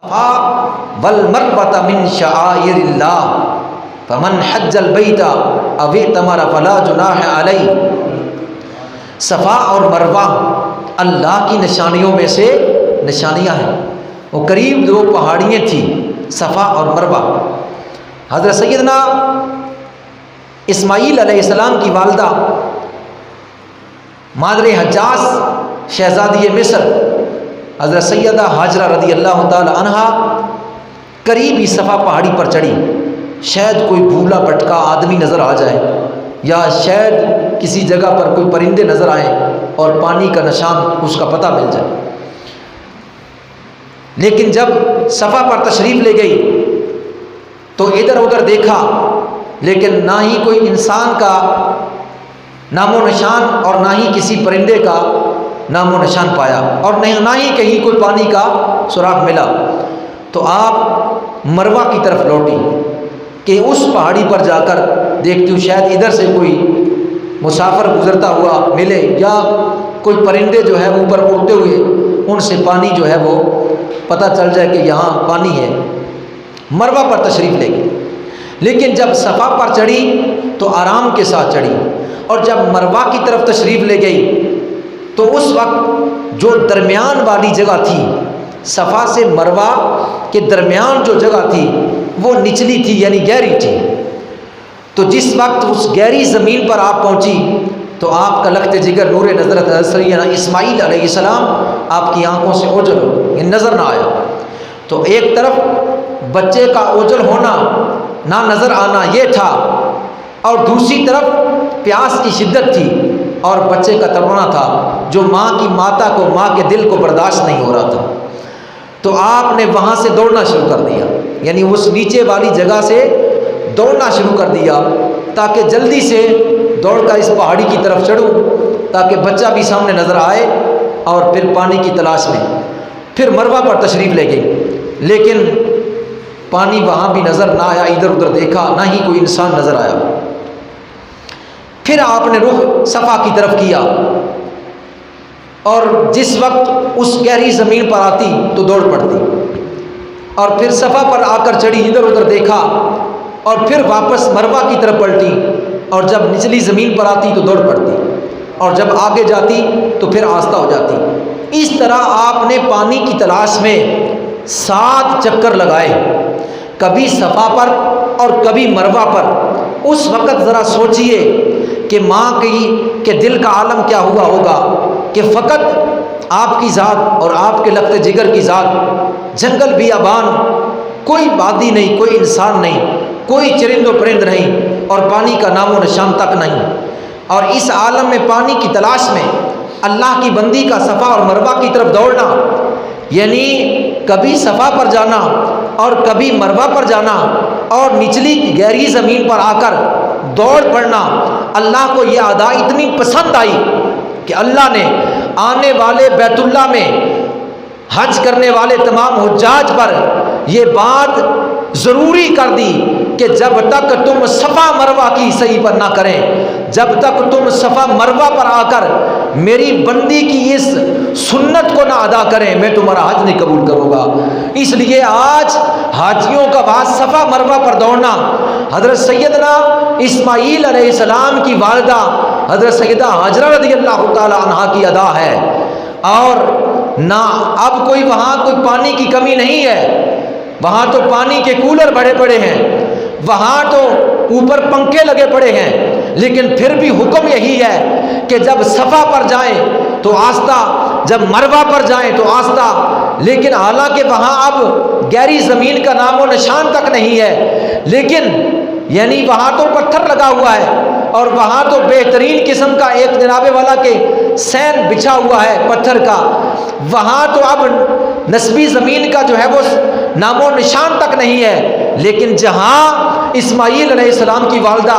والمروۃ من شعائر اللہ فمن حج البیت او اعتمر فلا جناح علیہ۔ صفا اور مروہ اللہ کی نشانیوں میں سے نشانیاں ہیں۔ وہ قریب دو پہاڑیاں تھیں، صفا اور مروہ۔ حضرت سیدنا اسماعیل علیہ السلام کی والدہ مادر حجاز شہزادی مصر حضرت سیدہ ہاجرہ رضی اللہ تعالی عنہا قریب ہی صفا پہاڑی پر چڑھی، شاید کوئی بھولا بھٹکا آدمی نظر آ جائے، یا شاید کسی جگہ پر کوئی پرندے نظر آئیں اور پانی کا نشان اس کا پتہ مل جائے۔ لیکن جب صفا پر تشریف لے گئی تو ادھر ادھر دیکھا، لیکن نہ ہی کوئی انسان کا نام و نشان اور نہ ہی کسی پرندے کا نام و نشان پایا، اور نہ ہی کہیں کوئی پانی کا سراغ ملا۔ تو آپ مروہ کی طرف لوٹی کہ اس پہاڑی پر جا کر دیکھتی ہوں شاید ادھر سے کوئی مسافر گزرتا ہوا ملے، یا کوئی پرندے جو ہے اوپر اڑتے ہوئے ان سے پانی جو ہے وہ پتہ چل جائے کہ یہاں پانی ہے۔ مروہ پر تشریف لے گئی، لیکن جب صفا پر چڑھی تو آرام کے ساتھ چڑھی، اور جب مروہ کی طرف تشریف لے گئی تو اس وقت جو درمیان والی جگہ تھی، صفا سے مروہ کے درمیان جو جگہ تھی وہ نچلی تھی، یعنی گہری تھی۔ تو جس وقت اس گہری زمین پر آپ پہنچی تو آپ کا لخت جگر نور نظر سیدنا اسماعیل علیہ السلام آپ کی آنکھوں سے اوجھل ہو، یہ نظر نہ آیا۔ تو ایک طرف بچے کا اوجھل ہونا نہ نظر آنا یہ تھا، اور دوسری طرف پیاس کی شدت تھی اور بچے کا تڑپنا تھا جو ماں کی ماتا کو، ماں کے دل کو برداشت نہیں ہو رہا تھا۔ تو آپ نے وہاں سے دوڑنا شروع کر دیا، یعنی اس نیچے والی جگہ سے دوڑنا شروع کر دیا تاکہ جلدی سے دوڑ کر اس پہاڑی کی طرف چڑھوں تاکہ بچہ بھی سامنے نظر آئے، اور پھر پانی کی تلاش میں پھر مروہ پر تشریف لے گئی، لیکن پانی وہاں بھی نظر نہ آیا، ادھر ادھر دیکھا نہ ہی کوئی انسان نظر آیا۔ پھر آپ نے رخ صفا کی طرف کیا، اور جس وقت اس گہری زمین پر آتی تو دوڑ پڑتی، اور پھر صفا پر آ کر چڑھی، ادھر ادھر دیکھا، اور پھر واپس مروہ کی طرف پلٹی، اور جب نچلی زمین پر آتی تو دوڑ پڑتی، اور جب آگے جاتی تو پھر آہستہ ہو جاتی۔ اس طرح آپ نے پانی کی تلاش میں 7 چکر لگائے، کبھی صفا پر اور کبھی مروہ پر۔ اس وقت ذرا سوچئے کہ ماں کے دل کا عالم کیا ہوا ہوگا کہ فقط آپ کی ذات اور آپ کے لخت جگر کی ذات، جنگل بیابان، کوئی وادی نہیں، کوئی انسان نہیں، کوئی چرند و پرند نہیں، اور پانی کا نام و نشان تک نہیں۔ اور اس عالم میں پانی کی تلاش میں اللہ کی بندی کا صفا اور مروہ کی طرف دوڑنا، یعنی کبھی صفا پر جانا اور کبھی مروہ پر جانا، اور نچلی گہری زمین پر آ کر دوڑ پڑنا، اللہ کو یہ ادا اتنی پسند آئی کہ اللہ نے آنے والے بیت اللہ میں حج کرنے والے تمام حجاج پر یہ بات ضروری کر دی کہ جب تک تم صفا مروہ کی صحیح پر نہ کریں، جب تک تم صفا مروہ پر آ کر میری بندی کی اس سنت کو نہ ادا کریں، میں تمہارا حج نہیں قبول کروں گا۔ اس لیے آج حاجیوں کا بعد صفا مروہ پر دوڑنا حضرت سیدنا اسماعیل علیہ السلام کی والدہ حضرت سیدہ ہاجرہ رضی اللہ تعالی عنہا کی ادا ہے۔ اور نہ اب وہاں کوئی پانی کی کمی نہیں ہے، وہاں تو پانی کے کولر بڑے پڑے ہیں، وہاں تو اوپر پنکھے لگے پڑے ہیں، لیکن پھر بھی حکم یہی ہے کہ جب صفا پر جائیں تو آہستہ، جب مروہ پر جائیں تو آہستہ۔ لیکن حالانکہ وہاں اب گہری زمین کا نام و نشان تک نہیں ہے، لیکن یعنی وہاں تو پتھر لگا ہوا ہے، اور وہاں تو بہترین قسم کا ایک جناب والا کے سین بچھا ہوا ہے پتھر کا، وہاں تو اب نسبی زمین کا جو ہے وہ نام و نشان تک نہیں ہے۔ لیکن جہاں اسماعیل علیہ السلام کی والدہ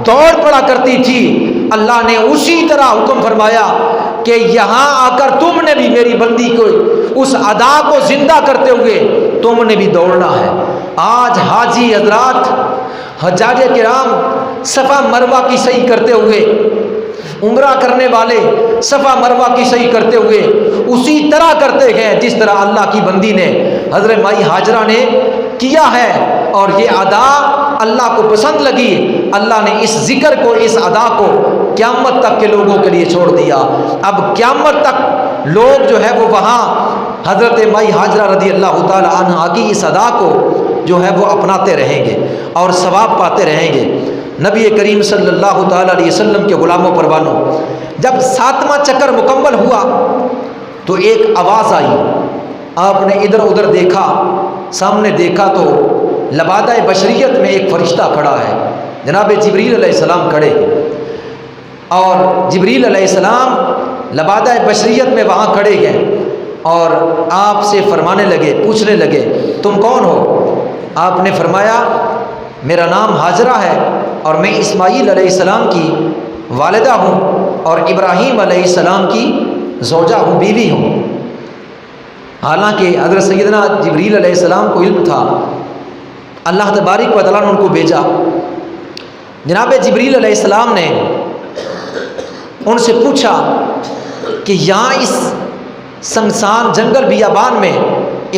دوڑ پڑا کرتی تھی، اللہ نے اسی طرح حکم فرمایا کہ یہاں آ کر تم نے بھی میری بندی کو اس ادا کو زندہ کرتے ہوئے تم نے بھی دوڑنا ہے۔ آج حاجی حضرات، حجاج کرام صفا مروہ کی صحیح کرتے ہوئے، عمرہ کرنے والے صفا مروہ کی صحیح کرتے ہوئے اسی طرح کرتے ہیں جس طرح اللہ کی بندی نے حضرت مائی ہاجرہ نے کیا ہے، اور یہ ادا اللہ کو پسند لگی، اللہ نے اس ذکر کو، اس ادا کو قیامت تک کے لوگوں کے لیے چھوڑ دیا۔ اب قیامت تک لوگ جو ہے وہ وہاں حضرت مائی ہاجرہ رضی اللہ تعالی عنہا کی اس ادا کو جو ہے وہ اپناتے رہیں گے اور ثواب پاتے رہیں گے۔ نبی کریم صلی اللہ تعالی علیہ وسلم کے غلاموں پروانوں، جب 7واں چکر مکمل ہوا تو ایک آواز آئی، آپ نے ادھر ادھر دیکھا، سامنے دیکھا تو لبادہ بشریت میں ایک فرشتہ کھڑا ہے، جناب جبریل علیہ السلام کھڑے، اور جبریل علیہ السلام لبادہ بشریت میں وہاں کھڑے ہیں اور آپ سے فرمانے لگے، پوچھنے لگے تم کون ہو؟ آپ نے فرمایا میرا نام ہاجرہ ہے اور میں اسماعیل علیہ السلام کی والدہ ہوں اور ابراہیم علیہ السلام کی زوجہ ہوں، بیوی ہوں۔ حالانکہ حضرت سیدنا جبریل علیہ السلام کو علم تھا، اللہ تبارک و تعالیٰ نے ان کو بھیجا۔ جناب جبریل علیہ السلام نے ان سے پوچھا کہ یہاں اس سنسان جنگل بیابان میں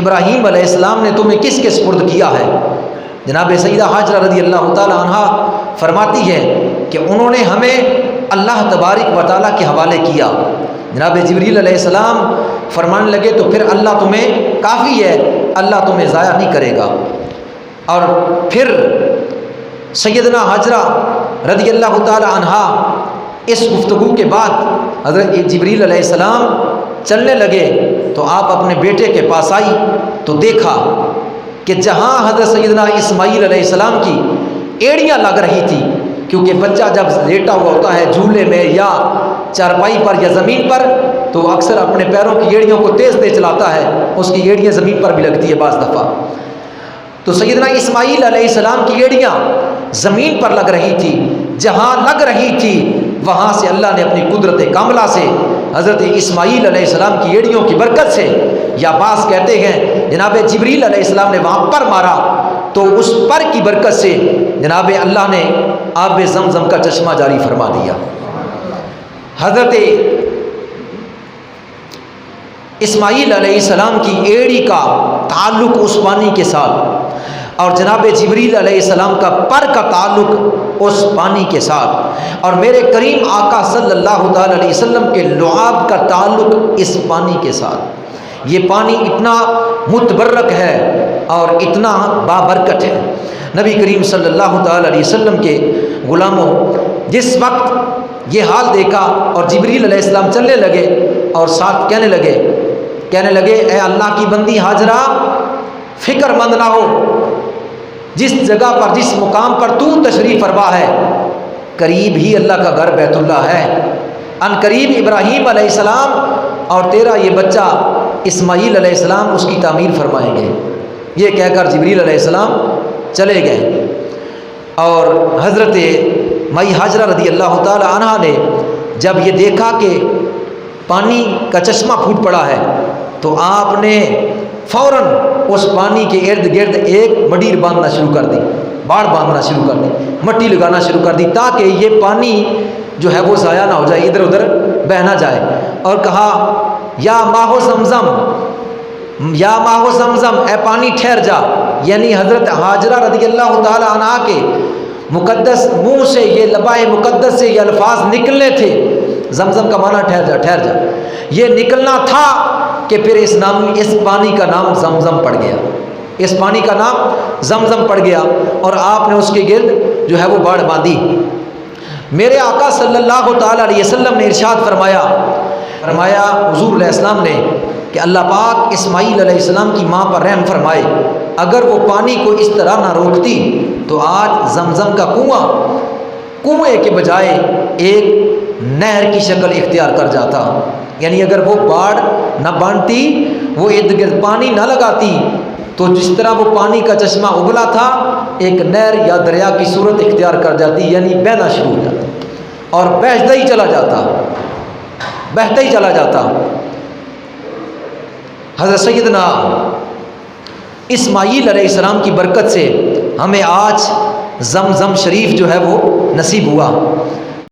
ابراہیم علیہ السلام نے تمہیں کس کے سپرد کیا ہے؟ جناب سیدہ ہاجرہ رضی اللہ تعالی عنہا فرماتی ہے کہ انہوں نے ہمیں اللہ تبارک و تعالیٰ کے حوالے کیا۔ جناب جبریل علیہ السلام فرمانے لگے تو پھر اللہ تمہیں کافی ہے، اللہ تمہیں ضائع نہیں کرے گا۔ اور پھر سیدنا ہاجرہ رضی اللہ تعالی عنہا اس گفتگو کے بعد حضرت جبریل علیہ السلام چلنے لگے تو آپ اپنے بیٹے کے پاس آئی تو دیکھا کہ جہاں حضرت سیدنا اسماعیل علیہ السلام کی ایڑیاں لگ رہی تھی، کیونکہ بچہ جب لیٹا ہوا ہوتا ہے جھولے میں یا چارپائی پر یا زمین پر تو اکثر اپنے پیروں کی ایڑیوں کو تیز تیز چلاتا ہے، اس کی ایڑیاں زمین پر بھی لگتی ہے بعض دفعہ۔ تو سیدنا اسماعیل علیہ السلام کی ایڑیاں زمین پر لگ رہی تھی، جہاں لگ رہی تھی وہاں سے اللہ نے اپنی قدرت کاملہ سے حضرت اسماعیل علیہ السلام کی ایڑیوں کی برکت سے، یا بعض کہتے ہیں جناب جبریل علیہ السلام نے وہاں پر مارا تو اس پر کی برکت سے جناب اللہ نے آب زمزم کا چشمہ جاری فرما دیا۔ حضرت اسماعیل علیہ السلام کی ایڑی کا تعلق اس پانی کے ساتھ اور جناب جبریل علیہ السلام کا پر کا تعلق اس پانی کے ساتھ، اور میرے کریم آقا صلی اللہ تعالی علیہ وسلم کے لعاب کا تعلق اس پانی کے ساتھ۔ یہ پانی اتنا متبرک ہے اور اتنا بابرکت ہے۔ نبی کریم صلی اللہ تعالی علیہ وسلم کے غلاموں، جس وقت یہ حال دیکھا اور جبریل علیہ السلام چلنے لگے اور ساتھ کہنے لگے اے اللہ کی بندی ہاجرہ، فکر مند نہ ہو، جس جگہ پر جس مقام پر تو تشریف فرما ہے قریب ہی اللہ کا گھر بیت اللہ ہے، ان قریب ابراہیم علیہ السلام اور تیرا یہ بچہ اسماعیل علیہ السلام اس کی تعمیر فرمائیں گے۔ یہ کہہ کر جبریل علیہ السلام چلے گئے، اور حضرت مائی ہاجرہ رضی اللہ تعالی عنہا نے جب یہ دیکھا کہ پانی کا چشمہ پھوٹ پڑا ہے تو آپ نے فوراً اس پانی کے ارد گرد ایک مڈیر باندھنا شروع کر دی، باڑ باندھنا شروع کر دی، مٹی لگانا شروع کر دی تاکہ یہ پانی جو ہے وہ ضائع نہ ہو جائے، ادھر ادھر بہہ نہ جائے، اور کہا یا ماہ زمزم، یا ماہ زمزم، اے پانی ٹھہر جا۔ یعنی حضرت ہاجرہ رضی اللہ تعالی عنہا کے مقدس منہ سے یہ لبائے مقدس سے یہ الفاظ نکلنے تھے، زمزم کا معنی ٹھہر جا، ٹھہر جا، یہ نکلنا تھا کہ پھر اس پانی کا نام زمزم پڑ گیا، اس پانی کا نام زمزم پڑ گیا، اور آپ نے اس کے گرد جو ہے وہ باڑ باندھی۔ میرے آقا صلی اللہ تعالی علیہ وسلم نے ارشاد فرمایا حضور علیہ السلام نے کہ اللہ پاک اسماعیل علیہ السلام کی ماں پر رحم فرمائے، اگر وہ پانی کو اس طرح نہ روکتی تو آج زمزم کا کنویں کے بجائے ایک نہر کی شکل اختیار کر جاتا۔ یعنی اگر وہ باڑ نہ باندھتی، وہ ارد گرد پانی نہ لگاتی تو جس طرح وہ پانی کا چشمہ ابلا تھا ایک نہر یا دریا کی صورت اختیار کر جاتی، یعنی بہنا شروع ہو جاتا اور بہتا ہی چلا جاتا۔ حضرت سیدنا اسماعیل علیہ السلام کی برکت سے ہمیں آج زمزم شریف جو ہے وہ نصیب ہوا۔